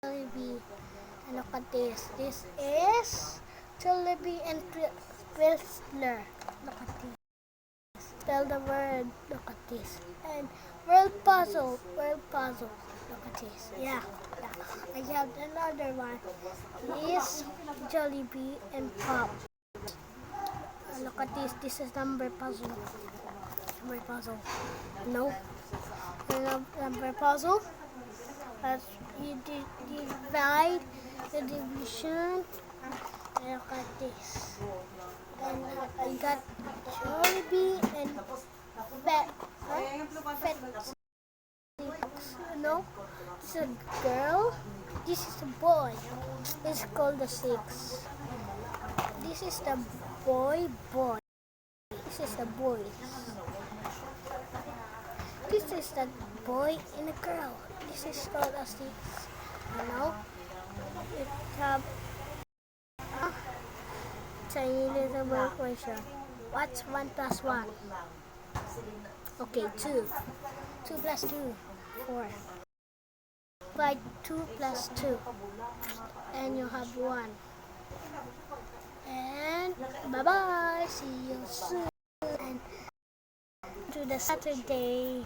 Jollibee. And look at this. This is Jollibee and Twizzler. Look at this. Spell the word. Look at this. And world puzzle. World puzzle. Look at this. Yeah. I have another one. This Jollibee and Pop. Look at this. This is number puzzle. Number puzzle. No. Number puzzle. As you divide the division. Look at this. And I got Jollibee and Pet. No, this is a girl. This is a boy. It's called the six. This is the boy. This is the boy. This is the boy and a girl. This is called a six. Now, it have tiny little equation. What's 1 plus 1? Okay, 2. 2 plus 2, 4. By 2 plus 2. And you have 1. And bye-bye. See you soon. And to the Saturday.